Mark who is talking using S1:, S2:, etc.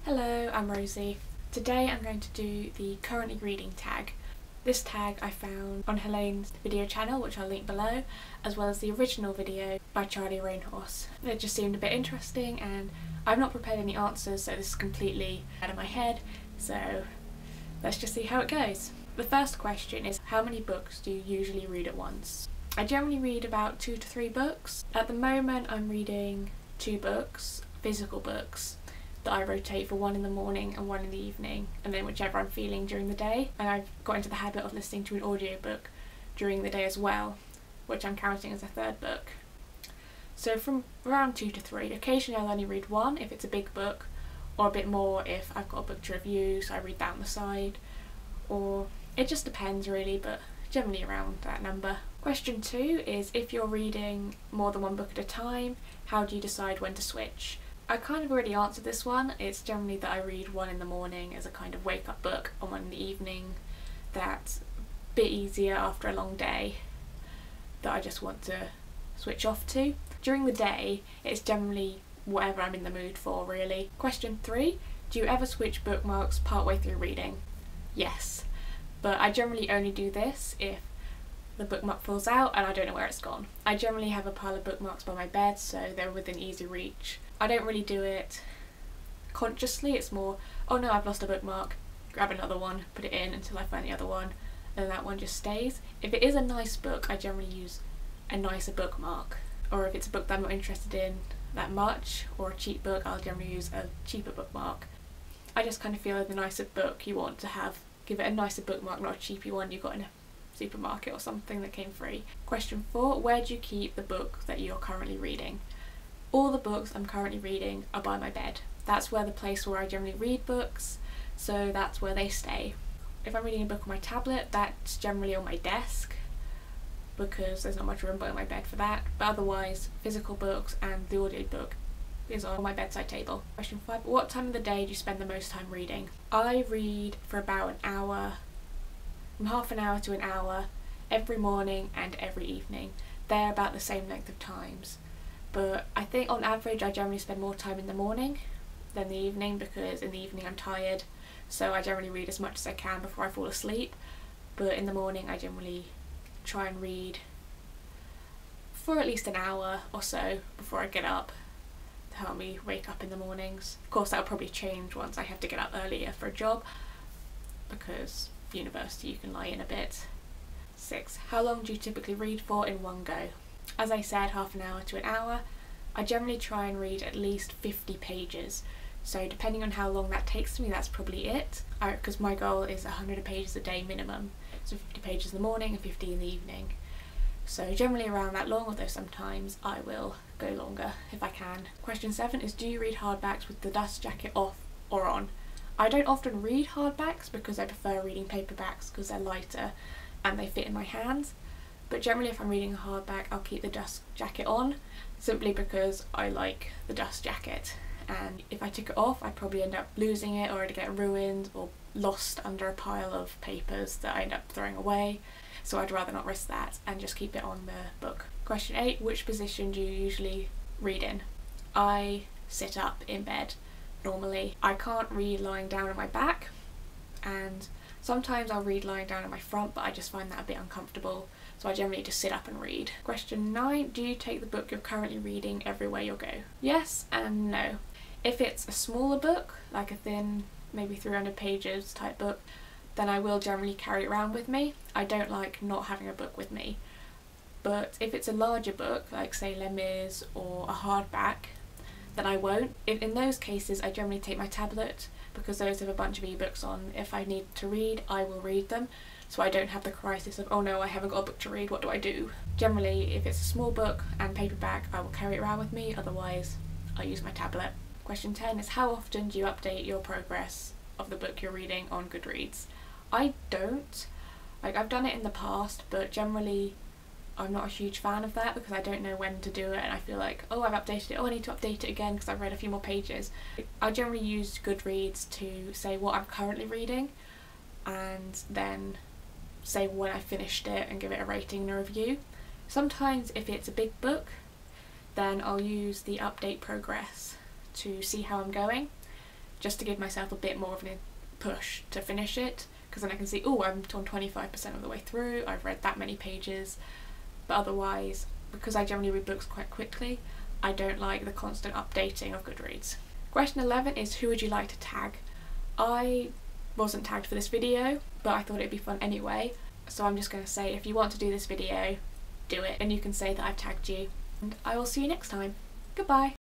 S1: Hello, I'm Rosie. Today I'm going to do the currently reading tag. This tag I found on Helene's video channel, which I'll link below, as well as the original video by Charlie Rainhorse. It just seemed a bit interesting and I've not prepared any answers, so this is completely out of my head, so let's just see how it goes. The first question is, how many books do you usually read at once? I generally read about 2 to 3 books. At the moment I'm reading 2 books, physical books, that I rotate for one in the morning and one in the evening, and then whichever I'm feeling during the day. And I've got into the habit of listening to an audiobook during the day as well, which I'm counting as a 3rd book. So from around 2 to 3. Occasionally I'll only read 1 if it's a big book, or a bit more if I've got a book to review, so I read that on the side, or it just depends really, but generally around that number. Question 2 is, if you're reading more than 1 book at a time, how do you decide when to switch? I kind of already answered this one. It's generally that I read 1 in the morning as a kind of wake up book, and 1 in the evening that's a bit easier after a long day that I just want to switch off to. During the day it's generally whatever I'm in the mood for really. Question 3, do you ever switch bookmarks partway through reading? Yes, but I generally only do this if the bookmark falls out and I don't know where it's gone. I generally have a pile of bookmarks by my bed, so they're within easy reach. I don't really do it consciously, it's more, oh no, I've lost a bookmark, grab another one, put it in until I find the other one, and that one just stays. If it is a nice book, I generally use a nicer bookmark, or if it's a book that I'm not interested in that much, or a cheap book, I'll generally use a cheaper bookmark. I just kind of feel like the nicer book you want to have, give it a nicer bookmark, not a cheapy one you got in a supermarket or something that came free. Question 4, where do you keep the book that you're currently reading? All the books I'm currently reading are by my bed. That's where the place where I generally read books, so that's where they stay. If I'm reading a book on my tablet, that's generally on my desk because there's not much room by my bed for that, but otherwise physical books and the audiobook is on my bedside table. Question 5, what time of the day do you spend the most time reading? I read for about an hour, from half an hour to an hour, every morning and every evening. They're about the same length of times. But I think on average I generally spend more time in the morning than the evening, because in the evening I'm tired, so I generally read as much as I can before I fall asleep. But in the morning I generally try and read for at least an hour or so before I get up to help me wake up in the mornings. Of course that'll probably change once I have to get up earlier for a job, because university you can lie in a bit. 6, how long do you typically read for in one go? As I said, half an hour to an hour. I generally try and read at least 50 pages, so depending on how long that takes me, that's probably it, because my goal is 100 pages a day minimum, so 50 pages in the morning and 50 in the evening. So generally around that long, although sometimes I will go longer if I can. Question 7 is, do you read hardbacks with the dust jacket off or on? I don't often read hardbacks because I prefer reading paperbacks because they're lighter and they fit in my hands. But generally if I'm reading a hardback, I'll keep the dust jacket on, simply because I like the dust jacket, and if I took it off I'd probably end up losing it, or it'd get ruined or lost under a pile of papers that I end up throwing away, so I'd rather not risk that and just keep it on the book. Question 8, which position do you usually read in? I sit up in bed normally. I can't read lying down on my back, and sometimes I'll read lying down on my front, but I just find that a bit uncomfortable, so I generally just sit up and read. Question 9, do you take the book you're currently reading everywhere you go? Yes and no. If it's a smaller book, like a thin, maybe 300 pages type book, then I will generally carry it around with me. I don't like not having a book with me. But if it's a larger book, like say Les Mis or a hardback, then I won't. In those cases I generally take my tablet, because those have a bunch of ebooks on. If I need to read, I will read them, so I don't have the crisis of, oh no, I haven't got a book to read, what do I do? Generally, if it's a small book and paperback, I will carry it around with me, otherwise I'll use my tablet. Question 10 is, how often do you update your progress of the book you're reading on Goodreads? I don't. Like, I've done it in the past, but generally I'm not a huge fan of that because I don't know when to do it, and I feel like, oh, I've updated it, oh, I need to update it again because I've read a few more pages. I generally use Goodreads to say what I'm currently reading, and then say when I finished it and give it a rating and a review. Sometimes if it's a big book, then I'll use the update progress to see how I'm going. just to give myself a bit more of a push to finish it, because then I can see, oh, I'm on 25% of the way through, I've read that many pages. But otherwise, because I generally read books quite quickly, I don't like the constant updating of Goodreads. Question 11 is, who would you like to tag? I wasn't tagged for this video, but I thought it'd be fun anyway, so I'm just going to say, if you want to do this video, do it, and you can say that I've tagged you. And I will see you next time. Goodbye!